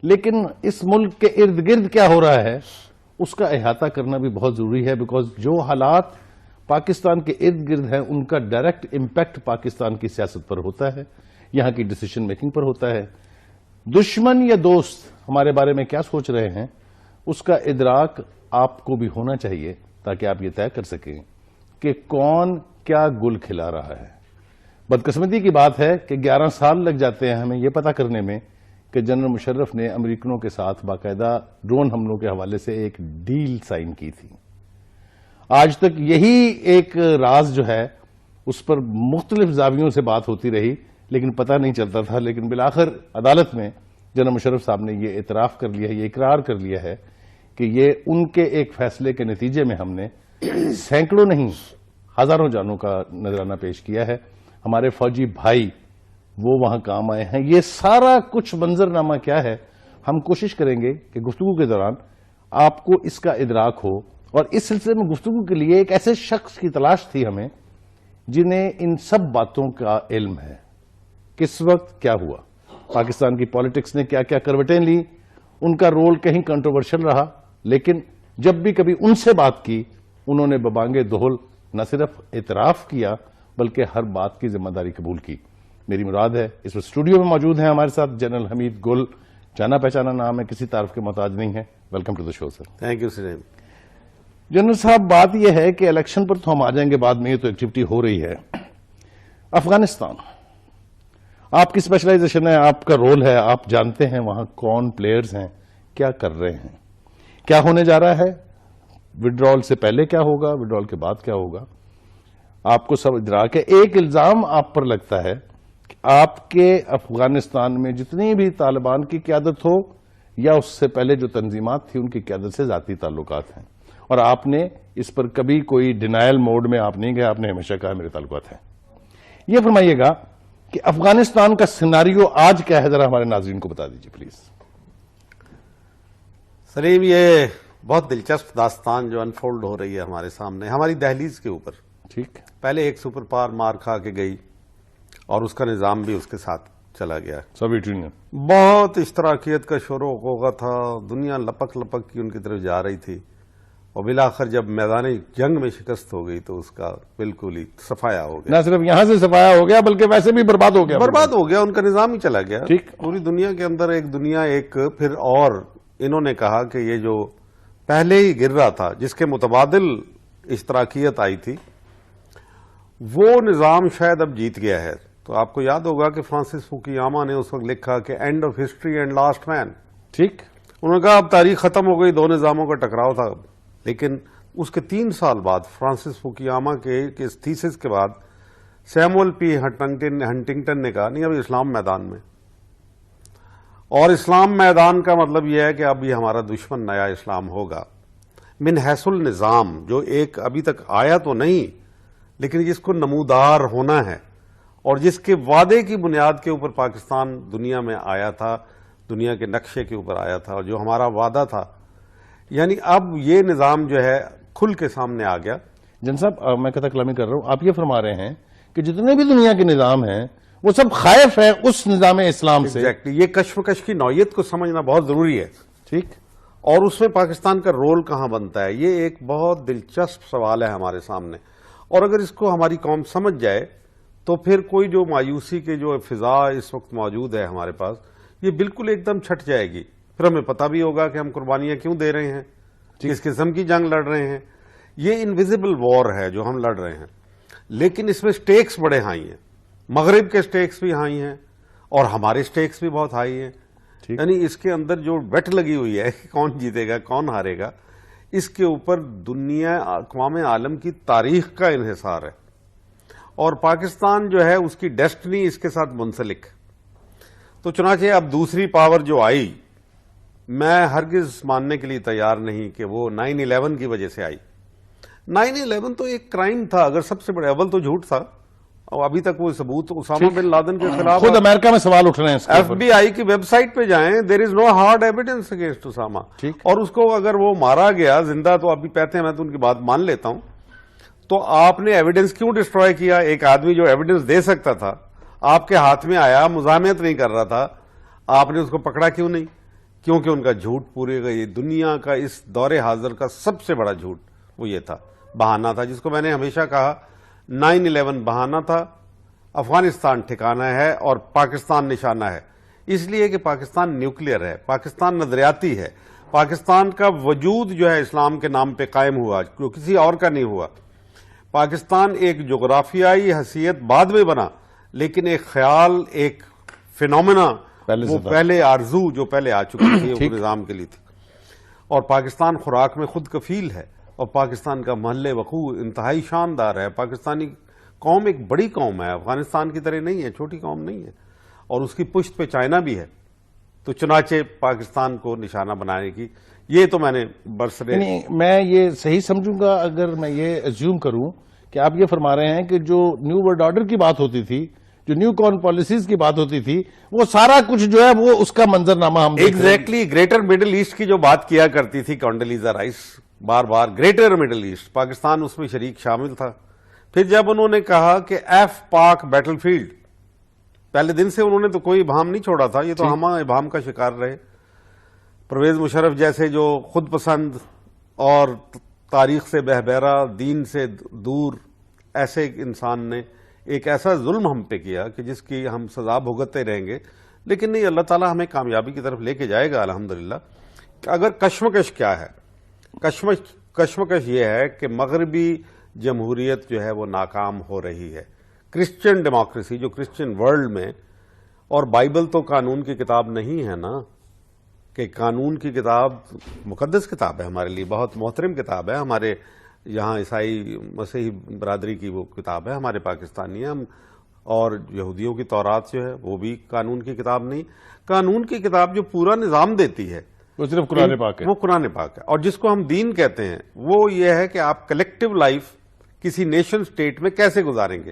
لیکن اس ملک کے ارد گرد کیا ہو رہا ہے اس کا احاطہ کرنا بھی بہت ضروری ہے، بیکاز جو حالات پاکستان کے ارد گرد ہیں ان کا ڈائریکٹ امپیکٹ پاکستان کی سیاست پر ہوتا ہے، یہاں کی ڈیسیشن میکنگ پر ہوتا ہے۔ دشمن یا دوست ہمارے بارے میں کیا سوچ رہے ہیں اس کا ادراک آپ کو بھی ہونا چاہیے، تاکہ آپ یہ طے کر سکیں کہ کون کیا گل کھلا رہا ہے۔ بدقسمتی کی بات ہے کہ 11 سال لگ جاتے ہیں ہمیں یہ پتا کرنے میں کہ جنرل مشرف نے امریکنوں کے ساتھ باقاعدہ ڈرون حملوں کے حوالے سے ایک ڈیل سائن کی تھی۔ آج تک یہی ایک راز جو ہے اس پر مختلف زاویوں سے بات ہوتی رہی، لیکن پتہ نہیں چلتا تھا، لیکن بالآخر عدالت میں جنرل مشرف صاحب نے یہ اعتراف کر لیا ہے، یہ اقرار کر لیا ہے کہ یہ ان کے ایک فیصلے کے نتیجے میں ہم نے سینکڑوں نہیں ہزاروں جانوں کا نذرانہ پیش کیا ہے۔ ہمارے فوجی بھائی وہ وہاں کام آئے ہیں۔ یہ سارا کچھ منظرنامہ کیا ہے، ہم کوشش کریں گے کہ گفتگو کے دوران آپ کو اس کا ادراک ہو، اور اس سلسلے میں گفتگو کے لیے ایک ایسے شخص کی تلاش تھی ہمیں جنہیں ان سب باتوں کا علم ہے۔ کس وقت کیا ہوا، پاکستان کی پالیٹکس نے کیا کیا کروٹیں لی، ان کا رول کہیں کنٹروورشل رہا، لیکن جب بھی کبھی ان سے بات کی انہوں نے ببانگ دہل نہ صرف اعتراف کیا بلکہ ہر بات کی ذمہ داری قبول کی۔ میری مراد ہے اس وقت اسٹوڈیو میں موجود ہیں ہمارے ساتھ جنرل حمید گل، جانا پہچانا نام ہے، کسی تعارف کے محتاج نہیں ہے۔ Welcome to the show sir. Thank you sir. General صاحب، بات یہ ہے کہ الیکشن پر تو ہم آ جائیں گے بعد میں، یہ تو ایکٹیویٹی ہو رہی ہے۔ افغانستان آپ کی اسپیشلائزیشن ہے، آپ کا رول ہے، آپ جانتے ہیں وہاں کون پلیئرز ہیں، کیا کر رہے ہیں، کیا ہونے جا رہا ہے، وڈرال سے پہلے کیا ہوگا، وڈرال کے بعد کیا ہوگا، آپ کو سب ادراک ہے۔ ایک الزام آپ پر لگتا ہے کہ آپ کے افغانستان میں جتنی بھی طالبان کی قیادت ہو یا اس سے پہلے جو تنظیمات تھی ان کی قیادت سے ذاتی تعلقات ہیں، اور آپ نے اس پر کبھی کوئی ڈینائل موڈ میں آپ نہیں گئے، آپ نے ہمیشہ کہا میرے تعلقات ہیں۔ یہ فرمائیے گا کہ افغانستان کا سیناریو آج کیا ہے، ذرا ہمارے ناظرین کو بتا دیجیے پلیز۔ سلیم، یہ بہت دلچسپ داستان جو انفولڈ ہو رہی ہے ہمارے سامنے، ہماری دہلیز کے اوپر۔ ٹھیک، پہلے ایک سپر پاور مار کھا کے گئی اور اس کا نظام بھی اس کے ساتھ چلا گیا۔ سوویت یونین بہت اشتراکیت کا شور و غوغا تھا، دنیا لپک لپک کی ان کی طرف جا رہی تھی، اور بالآخر جب میدان جنگ میں شکست ہو گئی تو اس کا بالکل ہی صفایا ہو گیا۔ نہ صرف یہاں سے صفایا ہو گیا بلکہ ویسے بھی برباد ہو گیا، ان کا نظام ہی چلا گیا۔ ٹھیک، پوری دنیا کے اندر ایک دنیا ایک پھر، اور انہوں نے کہا کہ یہ جو پہلے ہی گر رہا تھا جس کے متبادل اشتراکیت آئی تھی وہ نظام شاید اب جیت گیا ہے۔ تو آپ کو یاد ہوگا کہ فرانسس فوکیاما نے اس وقت لکھا کہ end of history and last man. ٹھیک، انہوں نے کہا اب تاریخ ختم ہو گئی، دو نظاموں کا ٹکراؤ تھا۔ لیکن اس کے 3 سال بعد فرانسس فوکیاما کے اس تھیسس کے بعد سیموئل پی ہنٹنگٹن نے کہا نہیں، اب اسلام میدان میں، اور اسلام میدان کا مطلب یہ ہے کہ اب یہ ہمارا دشمن نیا اسلام ہوگا من حیث النظام، جو ایک ابھی تک آیا تو نہیں لیکن جس کو نمودار ہونا ہے، اور جس کے وعدے کی بنیاد کے اوپر پاکستان دنیا میں آیا تھا، دنیا کے نقشے کے اوپر آیا تھا، اور جو ہمارا وعدہ تھا، یعنی اب یہ نظام جو ہے کھل کے سامنے آ گیا۔ جن صاحب میں قطع کلامی کر رہا ہوں، آپ یہ فرما رہے ہیں کہ جتنے بھی دنیا کے نظام ہیں وہ سب خائف ہیں اس نظام اسلام سے۔ ایگزیکٹلی، یہ کشمکش کی نوعیت کو سمجھنا بہت ضروری ہے۔ ٹھیک، اور اس میں پاکستان کا رول کہاں بنتا ہے، یہ ایک بہت دلچسپ سوال ہے ہمارے سامنے، اور اگر اس کو ہماری قوم سمجھ جائے تو پھر کوئی جو مایوسی کے جو فضا اس وقت موجود ہے ہمارے پاس، یہ بالکل ایک دم چھٹ جائے گی۔ پھر ہمیں پتہ بھی ہوگا کہ ہم قربانیاں کیوں دے رہے ہیں، کس قسم کی جنگ لڑ رہے ہیں۔ یہ انویزیبل وار ہے جو ہم لڑ رہے ہیں، لیکن اس میں سٹیکس بڑے ہائی ہیں، مغرب کے سٹیکس بھی ہائی ہیں اور ہمارے سٹیکس بھی بہت ہائی ہیں۔ یعنی اس کے اندر جو بیٹ لگی ہوئی ہے کہ کون جیتے گا کون ہارے گا، اس کے اوپر دنیا اقوام عالم کی تاریخ کا انحصار ہے، اور پاکستان جو ہے اس کی ڈیسٹنی اس کے ساتھ منسلک۔ تو چنانچہ اب دوسری پاور جو آئی، میں ہرگز ماننے کے لیے تیار نہیں کہ وہ 9/11 کی وجہ سے آئی۔ 9/11 تو ایک کرائم تھا، اگر سب سے بڑے، اول تو جھوٹ تھا، اور ابھی تک وہ ثبوت اسامہ بن لادن کے خلاف خود امریکہ میں سوال اٹھ رہے ہیں۔ ایف بی آئی کی ویب سائٹ پہ جائیں، there is no hard evidence against Osama, اور اس کو اگر وہ مارا گیا زندہ تو ابھی کہتے ہیں، میں تو ان کی بات مان لیتا ہوں، تو آپ نے ایویڈنس کیوں ڈسٹروائے کیا؟ ایک آدمی جو ایویڈنس دے سکتا تھا آپ کے ہاتھ میں آیا، مزاحمت نہیں کر رہا تھا، آپ نے اس کو پکڑا کیوں نہیں؟ کیونکہ ان کا جھوٹ پورے کا یہ دنیا کا اس دور حاضر کا سب سے بڑا جھوٹ وہ یہ تھا، بہانہ تھا، جس کو میں نے ہمیشہ کہا 9/11 بہانہ تھا، افغانستان ٹھکانہ ہے اور پاکستان نشانہ ہے، اس لیے کہ پاکستان نیوکلیئر ہے، پاکستان نظریاتی ہے، پاکستان کا وجود جو ہے اسلام کے نام پہ قائم ہوا جو کسی اور کا نہیں ہوا۔ پاکستان ایک جغرافیائی حیثیت بعد میں بنا، لیکن ایک خیال، ایک فینومینا، وہ پہلے آرزو جو پہلے آ چکی تھی وہ نظام کے لیے تھی۔ اور پاکستان خوراک میں خود کفیل ہے، اور پاکستان کا محل وقوع انتہائی شاندار ہے۔ پاکستانی قوم ایک بڑی قوم ہے، افغانستان کی طرح نہیں ہے، چھوٹی قوم نہیں ہے، اور اس کی پشت پہ چائنا بھی ہے، تو چنانچہ پاکستان کو نشانہ بنانے کی یہ تو میں نے برسرے میں یہ صحیح سمجھوں گا اگر میں یہ ایزیوم کروں کہ آپ یہ فرما رہے ہیں کہ جو نیو ورلڈ آرڈر کی بات ہوتی تھی، جو نیو کارن پالیسیز کی بات ہوتی تھی، وہ سارا کچھ جو ہے وہ اس کا منظرنامہ ہم ایگزیکٹلی گریٹر مڈل ایسٹ کی جو بات کیا کرتی تھی کونڈولیزا رائس بار بار، گریٹر مڈل ایسٹ، پاکستان اس میں شریک شامل تھا۔ پھر جب انہوں نے کہا کہ ایف پاک بیٹل فیلڈ، پہلے دن سے انہوں نے تو کوئی ابہام نہیں چھوڑا تھا، یہ تو ہم ابہام کا شکار رہے۔ پرویز مشرف جیسے جو خود پسند اور تاریخ سے بہبہرا، دین سے دور ایسے انسان نے ایک ایسا ظلم ہم پہ کیا کہ جس کی ہم سزا بھگتتے رہیں گے، لیکن نہیں، اللہ تعالیٰ ہمیں کامیابی کی طرف لے کے جائے گا الحمدللہ۔ اگر کشمکش کیا ہے، کشمکش یہ ہے کہ مغربی جمہوریت جو ہے وہ ناکام ہو رہی ہے۔ کرسچن ڈیموکریسی جو کرسچن ورلڈ میں، اور بائبل تو قانون کی کتاب نہیں ہے نا، کہ قانون کی کتاب مقدس کتاب ہے ہمارے لیے، بہت محترم کتاب ہے، ہمارے یہاں عیسائی مسیحی برادری کی وہ کتاب ہے، ہمارے پاکستانی ہم، اور یہودیوں کی تورات جو ہے وہ بھی قانون کی کتاب نہیں۔ قانون کی کتاب جو پورا نظام دیتی ہے وہ صرف قرآن پاک ہے، وہ قرآن پاک ہے، اور جس کو ہم دین کہتے ہیں وہ یہ ہے کہ آپ کلیکٹیو لائف کسی نیشن سٹیٹ میں کیسے گزاریں گے،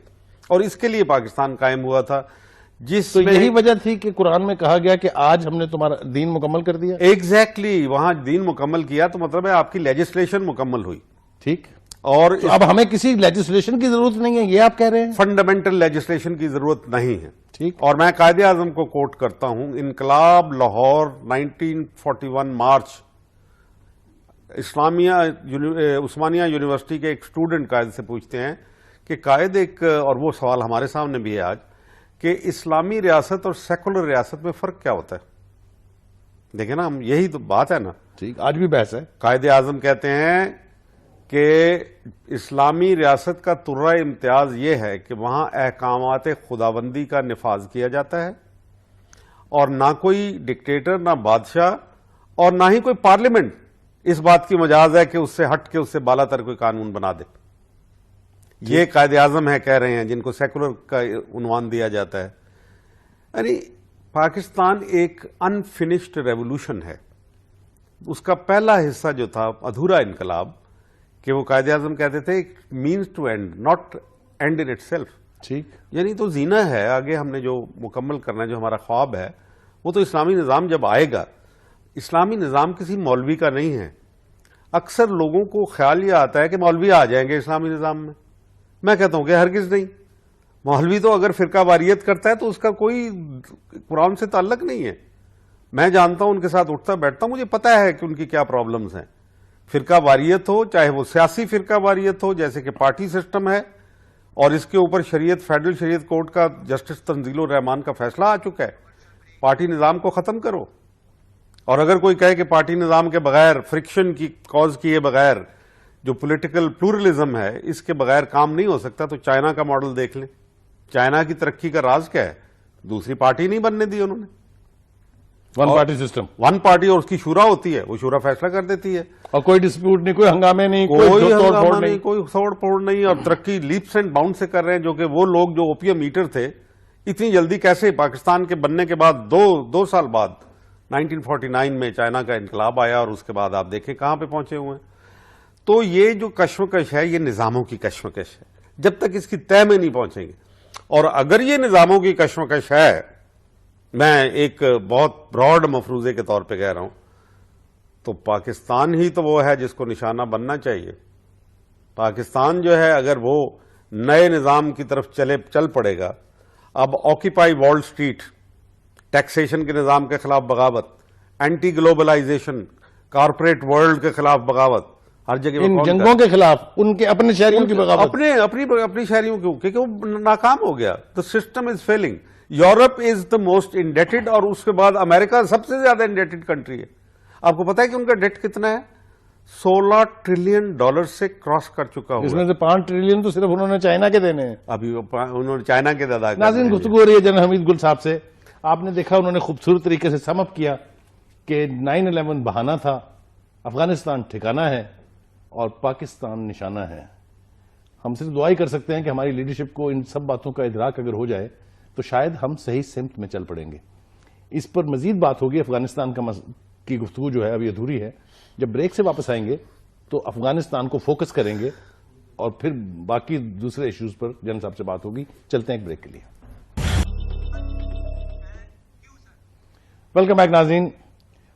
اور اس کے لیے پاکستان قائم ہوا تھا، جس تو میں یہی وجہ تھی کہ قرآن میں کہا گیا کہ آج ہم نے تمہارا دین مکمل کر دیا۔ ایگزیکٹلی وہاں دین مکمل کیا تو مطلب ہے آپ کی لیجسلیشن مکمل ہوئی، ٹھیک، اور تو اب ہمیں کسی لیجسلیشن کی ضرورت نہیں ہے، یہ آپ کہہ رہے ہیں؟ فنڈامنٹل لیجسلیشن کی ضرورت نہیں ہے، ٹھیک۔ اور میں قائد اعظم کو کوٹ کرتا ہوں، انقلاب لاہور 1941 مارچ، اسلامیہ عثمانیہ یونیورسٹی کے ایک اسٹوڈنٹ قائد سے پوچھتے ہیں کہ قائد ایک، اور وہ سوال ہمارے سامنے بھی ہے آج، کہ اسلامی ریاست اور سیکولر ریاست میں فرق کیا ہوتا ہے؟ دیکھیں نا، ہم یہی تو بات ہے نا، ٹھیک، آج بھی بحث ہے۔ قائد اعظم کہتے ہیں کہ اسلامی ریاست کا ترہ امتیاز یہ ہے کہ وہاں احکامات خداوندی کا نفاذ کیا جاتا ہے، اور نہ کوئی ڈکٹیٹر، نہ بادشاہ، اور نہ ہی کوئی پارلیمنٹ اس بات کی مجاز ہے کہ اس سے ہٹ کے اس سے بالا تر کوئی قانون بنا دے۔ یہ قائد اعظم ہے کہہ رہے ہیں، جن کو سیکولر کا عنوان دیا جاتا ہے۔ یعنی پاکستان ایک انفنشڈ ریولوشن ہے، اس کا پہلا حصہ جو تھا ادھورا انقلاب، کہ وہ قائد اعظم کہتے تھے means to end, not end in itself, ٹھیک، یعنی تو زینہ ہے، آگے ہم نے جو مکمل کرنا ہے، جو ہمارا خواب ہے، وہ تو اسلامی نظام جب آئے گا۔ اسلامی نظام کسی مولوی کا نہیں ہے۔ اکثر لوگوں کو خیال یہ آتا ہے کہ مولوی آ جائیں گے اسلامی نظام میں کہتا ہوں کہ ہرگز نہیں۔ مولوی تو اگر فرقہ واریت کرتا ہے تو اس کا کوئی قرآن سے تعلق نہیں ہے۔ میں جانتا ہوں، ان کے ساتھ اٹھتا بیٹھتا ہوں، مجھے پتا ہے کہ ان کی کیا پرابلمز ہیں۔ فرقہ واریت ہو، چاہے وہ سیاسی فرقہ واریت ہو جیسے کہ پارٹی سسٹم ہے، اور اس کے اوپر شریعت، فیڈرل شریعت کورٹ کا جسٹس تنزیل الرحمان کا فیصلہ آ چکا ہے، پارٹی نظام کو ختم کرو۔ اور اگر کوئی کہے کہ پارٹی نظام کے بغیر، فرکشن کی کاز کیے بغیر، جو پولیٹیکل پلورلزم ہے، اس کے بغیر کام نہیں ہو سکتا، تو چائنا کا ماڈل دیکھ لیں۔ چائنا کی ترقی کا راز کیا ہے؟ دوسری پارٹی نہیں بننے دی انہوں نے، one party system, one party, اور اس کی شورا ہوتی ہے، وہ شورا فیصلہ کر دیتی ہے، اور کوئی ڈسپیوٹ نہیں، کوئی ہنگامے نہیں، کوئی توڑ ہنگامہ پھوڑ نہیں، کوئی توڑ پھوڑ نہیں، اور ترقی لیپس اینڈ باؤنڈ سے کر رہے ہیں، جو کہ وہ لوگ جو اوپیم ایٹر تھے اتنی جلدی کیسے پاکستان کے بننے کے بعد دو سال بعد 1949 میں چائنا کا انقلاب آیا، اور اس کے بعد آپ دیکھیں کہاں پہ پہنچے ہوئے ہیں۔ تو یہ جو کشمکش ہے، یہ نظاموں کی کشمکش ہے، جب تک اس کی طے میں نہیں پہنچیں گے۔ اور اگر یہ نظاموں کی کشمکش ہے، میں ایک بہت براڈ مفروضے کے طور پہ کہہ رہا ہوں، تو پاکستان ہی تو وہ ہے جس کو نشانہ بننا چاہیے۔ پاکستان جو ہے، اگر وہ نئے نظام کی طرف چل پڑے گا، اب آکیپائی وال اسٹریٹ، ٹیکسیشن کے نظام کے خلاف بغاوت، اینٹی گلوبلائزیشن، کارپوریٹ ورلڈ کے خلاف بغاوت، ہر جگہ ان جنگوں کے خلاف ان کے اپنے شہریوں کی بغاوت، اپنی شہریوں کیوں؟ کیونکہ وہ ناکام ہو گیا. The system is feeling. Europe is the most indebted, اور اس کے بعد امریکہ سب سے زیادہ انڈیٹڈ کنٹری ہے. آپ کو پتا ہے کہ ان کا ڈیٹ کتنا ہے؟ $16 ٹریلین سے کراس کر چکا ہوا. اس میں سے 5 ٹریلین تو صرف انہوں نے چائنا کے دینے ہیں. ابھی انہوں نے چائنا کے ادا کر. ناظرین، گفتگو ہو رہی ہے جنرل حمید گل صاحب سے. آپ نے دیکھا انہوں نے خوبصورت طریقے سے سم اپ کیا کہ 9/11 بہانہ تھا، افغانستان ٹھکانہ ہے اور پاکستان نشانہ ہے. ہم صرف دعا ہی کر سکتے ہیں کہ ہماری لیڈرشپ کو ان سب باتوں کا ادراک اگر ہو جائے تو شاید ہم صحیح سمت میں چل پڑیں گے. اس پر مزید بات ہوگی. افغانستان کی گفتگو جو ہے ابھی ادھوری ہے. جب بریک سے واپس آئیں گے تو افغانستان کو فوکس کریں گے اور پھر باقی دوسرے ایشوز پر جنرل صاحب سے بات ہوگی. چلتے ہیں ایک بریک کے لیے. ویلکم بیک ناظرین.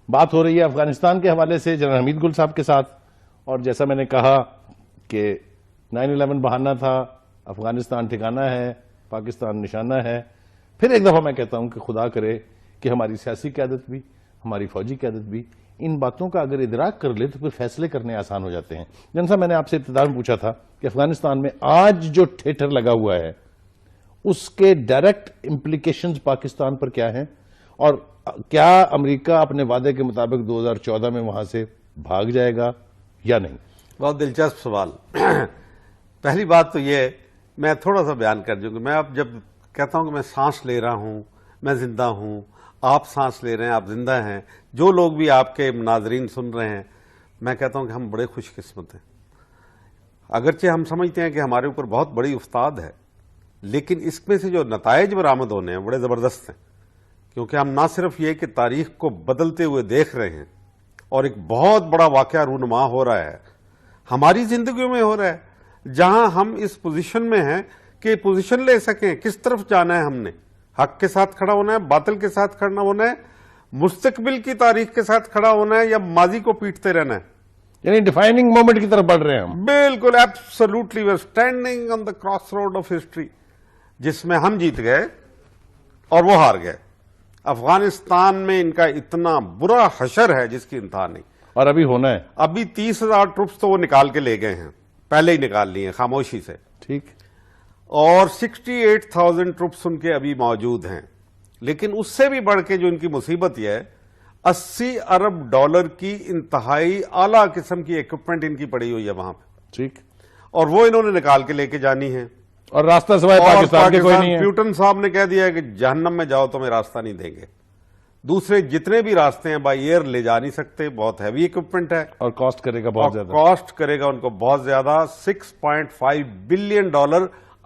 بات ہو رہی ہے افغانستان کے حوالے سے جنرل حمید گل صاحب کے ساتھ، اور جیسا میں نے کہا کہ 9/11 بہانہ تھا، افغانستان ٹھکانہ ہے، پاکستان نشانہ ہے. پھر ایک دفعہ میں کہتا ہوں کہ خدا کرے کہ ہماری سیاسی قیادت بھی، ہماری فوجی قیادت بھی ان باتوں کا اگر ادراک کر لے تو پھر فیصلے کرنے آسان ہو جاتے ہیں. جن صاحب، میں نے آپ سے ابتدا میں پوچھا تھا کہ افغانستان میں آج جو تھیٹر لگا ہوا ہے اس کے ڈائریکٹ امپلیکیشنز پاکستان پر کیا ہیں، اور کیا امریکہ اپنے وعدے کے مطابق 2014 میں وہاں سے بھاگ جائے گا یا نہیں؟ بہت دلچسپ سوال. پہلی بات تو یہ میں تھوڑا سا بیان کر دوں کہ میں اب جب کہتا ہوں کہ میں سانس لے رہا ہوں، میں زندہ ہوں، آپ سانس لے رہے ہیں، آپ زندہ ہیں، جو لوگ بھی آپ کے ناظرین سن رہے ہیں، میں کہتا ہوں کہ ہم بڑے خوش قسمت ہیں. اگرچہ ہم سمجھتے ہیں کہ ہمارے اوپر بہت بڑی افتاد ہے، لیکن اس میں سے جو نتائج برآمد ہونے ہیں بڑے زبردست ہیں. کیونکہ ہم نہ صرف یہ کہ تاریخ کو بدلتے ہوئے دیکھ رہے ہیں اور ایک بہت بڑا واقعہ رونما ہو رہا ہے، ہماری زندگیوں میں ہو رہا ہے، جہاں ہم اس پوزیشن میں ہیں کہ پوزیشن لے سکیں کس طرف جانا ہے. ہم نے حق کے ساتھ کھڑا ہونا ہے، باطل کے ساتھ کھڑا ہونا ہے، مستقبل کی تاریخ کے ساتھ کھڑا ہونا ہے، یا ماضی کو پیٹتے رہنا ہے. یعنی ڈیفائننگ مومنٹ کی طرف بڑھ رہے ہیں ہم. بالکل، absolutely we are standing on the cross road of history, جس میں ہم جیت گئے اور وہ ہار گئے. افغانستان میں ان کا اتنا برا حشر ہے جس کی انتہا نہیں. اور ابھی ہونا ہے. ابھی 30,000 ٹروپس تو وہ نکال کے لے گئے ہیں، پہلے ہی نکال لیے ہیں خاموشی سے. ٹھیک. اور 68,000 ٹروپس ان کے ابھی موجود ہیں. لیکن اس سے بھی بڑھ کے جو ان کی مصیبت یہ ہے، $80 ارب کی انتہائی اعلیٰ قسم کی ایکوپمنٹ ان کی پڑی ہوئی ہے وہاں پہ. ٹھیک. اور وہ انہوں نے نکال کے لے کے جانی ہے. اور راستہ سوائے پاکستان کے کوئی نہیں ہے. پیوٹن صاحب نے کہہ دیا ہے کہ جہنم میں جاؤ تمہیں راستہ نہیں دیں گے. دوسرے جتنے بھی راستے ہیں بائی ایئر لے جا نہیں سکتے، بہت ہیوی ایکوپمنٹ ہے اور کاسٹ کرے گا بہت زیادہ. کاسٹ کرے گا ان کو بہت زیادہ. $6.5 بلین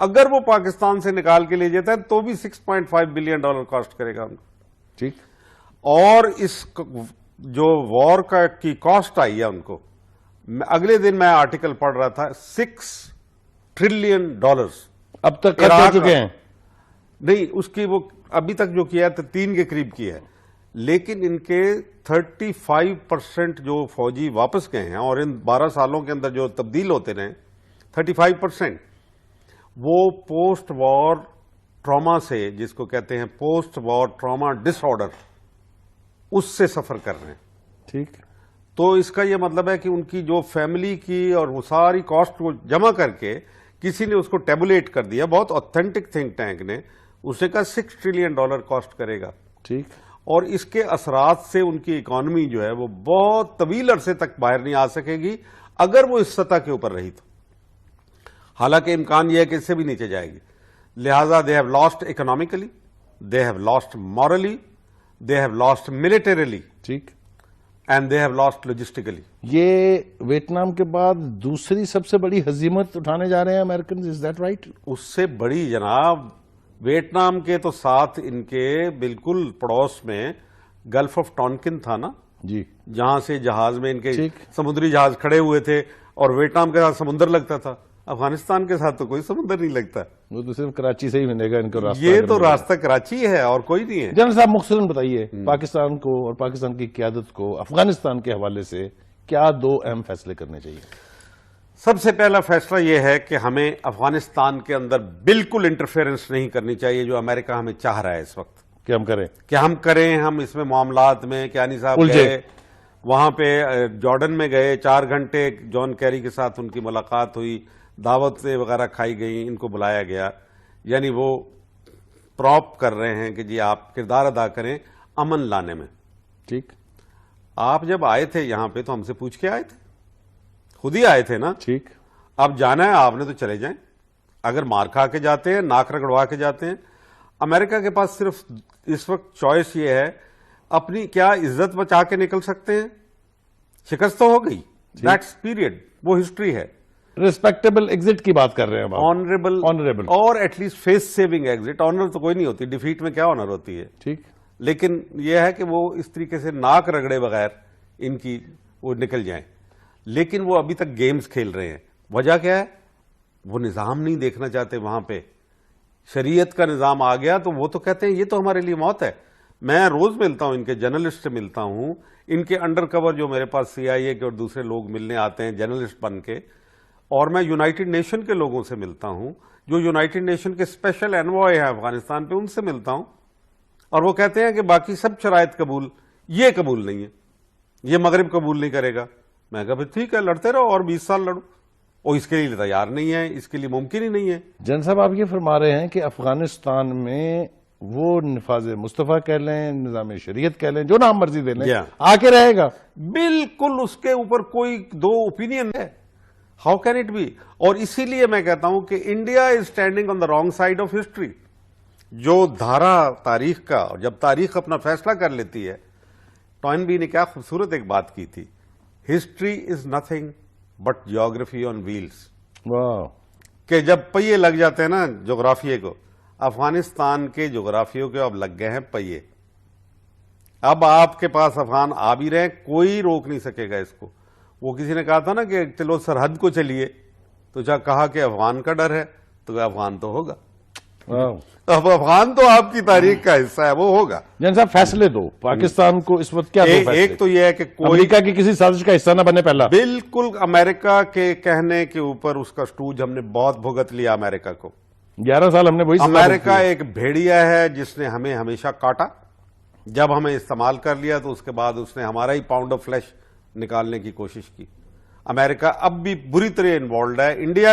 اگر وہ پاکستان سے نکال کے لے جاتا ہے تو بھی $6.5 بلین کاسٹ کرے گا ان کو. ٹھیک. اور اس جو وار کی کاسٹ آئی ہے ان کو، اگلے دن میں آرٹیکل پڑھ رہا تھا، $6 ٹریلین اب تک خرچ ہو چکے ہیں. نہیں، اس کی وہ ابھی تک جو کیا ہے تو 3 کے قریب کی ہے. لیکن ان کے 35% جو فوجی واپس گئے ہیں، اور ان 12 سالوں کے اندر جو تبدیل ہوتے رہے 35%، وہ پوسٹ وار ٹراما سے، جس کو کہتے ہیں پوسٹ وار ٹراما ڈس آرڈر، اس سے سفر کر رہے ہیں. ٹھیک. تو اس کا یہ مطلب ہے کہ ان کی جو فیملی کی اور وہ ساری کاسٹ کو جمع کر کے کسی نے اس کو ٹیبولیٹ کر دیا، بہت آتھینٹک تھنک ٹینک نے، اس نے کہا $6 ٹریلین کاسٹ کرے گا. ٹھیک. اور اس کے اثرات سے ان کی اکانومی جو ہے وہ بہت طویل عرصے تک باہر نہیں آ سکے گی اگر وہ اس سطح کے اوپر رہی تو. حالانکہ امکان یہ ہے کہ اس سے بھی نیچے جائے گی. لہذا they have lost economically, they have lost morally, they have lost militarily. ٹھیک. And they have lost logistically. یہ ویتنام کے بعد دوسری سب سے بڑی ہزیمت اٹھانے جا رہے ہیں امریکنز، از دیٹ رائٹ؟ اس سے بڑی جناب، ویتنام کے تو ساتھ ان کے بالکل پڑوس میں گلف آف ٹونکن تھا نا جی، جہاں سے جہاز میں ان کے ٹھیک. سمندری جہاز کھڑے ہوئے تھے، اور ویتنام کے ساتھ سمندر لگتا تھا. افغانستان کے ساتھ تو کوئی سمندر نہیں لگتا. وہ تو صرف کراچی سے ہی ملے گا ان کو راستہ. یہ تو راستہ کراچی ہے اور کوئی نہیں ہے. جنرل صاحب مختصراً بتائیے پاکستان کو اور پاکستان کی قیادت کو افغانستان کے حوالے سے کیا 2 اہم فیصلے کرنے چاہیے؟ سب سے پہلا فیصلہ یہ ہے کہ ہمیں افغانستان کے اندر بالکل انٹرفیئرنس نہیں کرنی چاہیے، جو امریکہ ہمیں چاہ رہا ہے اس وقت. کہ ہم کریں. کہ ہم کریں, ہم اس میں معاملات میں. کیانی صاحب الجھے. گئے وہاں پہ جارڈن میں گئے, 4 گھنٹے جان کیری کے ساتھ ان کی ملاقات ہوئی, دعوتیں وغیرہ کھائی گئیں, ان کو بلایا گیا. یعنی وہ پراپ کر رہے ہیں کہ جی آپ کردار ادا کریں امن لانے میں. ٹھیک. آپ جب آئے تھے یہاں پہ تو ہم سے پوچھ کے آئے تھے, خود ہی آئے تھے نا. ٹھیک. اب جانا ہے آپ نے تو چلے جائیں. اگر مار کھا کے جاتے ہیں, ناک رگڑوا کے جاتے ہیں. امریکہ کے پاس صرف اس وقت چوائس یہ ہے, اپنی کیا عزت بچا کے نکل سکتے ہیں, شکست تو ہو گئی, دیٹس پیریڈ, وہ ہسٹری ہے. ریسپیکٹیبل ایگزٹ کی بات کر رہے ہیں. آنریبل اور at least face saving exit. Honour تو کوئی نہیں ہوتی, ڈیفیٹ میں کیا آنر ہوتی ہے. ٹھیک. لیکن یہ ہے کہ وہ اس طریقے سے ناک رگڑے بغیر ان کی وہ نکل جائیں. لیکن وہ ابھی تک گیمز کھیل رہے ہیں. وجہ کیا ہے؟ وہ نظام نہیں دیکھنا چاہتے. وہاں پہ شریعت کا نظام آ گیا تو وہ تو کہتے ہیں یہ تو ہمارے لیے موت ہے. میں روز ملتا ہوں, ان کے جرنلسٹ سے ملتا ہوں, ان کے انڈر کور جو میرے پاس CIA کے اور دوسرے لوگ ملنے آتے ہیں جرنلسٹ بن کے, اور میں یونائٹڈ نیشن کے لوگوں سے ملتا ہوں جو یونائٹڈ نیشن کے اسپیشل انوائے ہیں افغانستان پہ, ان سے ملتا ہوں. اور وہ کہتے ہیں کہ باقی سب شرائط قبول, یہ قبول نہیں ہے, یہ مغرب قبول نہیں کرے گا. میں کہا پھر ٹھیک ہے, لڑتے رہو اور 20 سال لڑو. اور اس کے لیے تیار نہیں ہے, اس کے لیے ممکن ہی نہیں ہے. جن صاحب آپ یہ فرما رہے ہیں کہ افغانستان میں وہ نفاذ مصطفیٰ کہہ لیں, نظام شریعت کہہ لیں, جو نام مرضی دے لیں, آ کے رہے گا. بالکل اس کے اوپر کوئی دو اوپینین ہے. How can it be? اور اسی لیے میں کہتا ہوں کہ India is standing on the wrong side of history. جو دھارا تاریخ کا, اور جب تاریخ اپنا فیصلہ کر لیتی ہے, ٹوائن بی نے کیا خوبصورت ایک بات کی تھی, history is nothing but geography on wheels. واہ. کہ جب پہیے لگ جاتے ہیں نا جغرافیے کو, افغانستان کے جغرافیوں کے اب لگ گئے ہیں پہیے. اب آپ کے پاس افغان آ بھی رہے ہیں, کوئی روک نہیں سکے گا اس کو. وہ کسی نے کہا تھا نا کہ چلو سرحد کو چلیے, تو جب کہا کہ افغان کا ڈر ہے تو افغان تو ہوگا. اب افغان تو آپ کی تاریخ کا حصہ ہے, وہ ہوگا. جن صاحب فیصلے دو پاکستان کو اس وقت کیا دو فیصلے؟ ایک تو یہ ہے کہ کوئی امریکہ کی کسی سازش کا حصہ نہ بنے پہلا. بالکل. امریکہ کے کہنے کے اوپر اس کا سٹوج ہم نے بہت بھگت لیا. امریکہ کو 11 سال ہم نے وہی. امریکہ ایک بھیڑیا ہے جس نے ہمیں ہمیشہ کاٹا. جب ہمیں استعمال کر لیا تو اس کے بعد اس نے ہمارا ہی پاؤنڈ آف فلیش نکالنے کی کوشش کی. امریکہ اب بھی بری طرح انوالوڈ ہے. انڈیا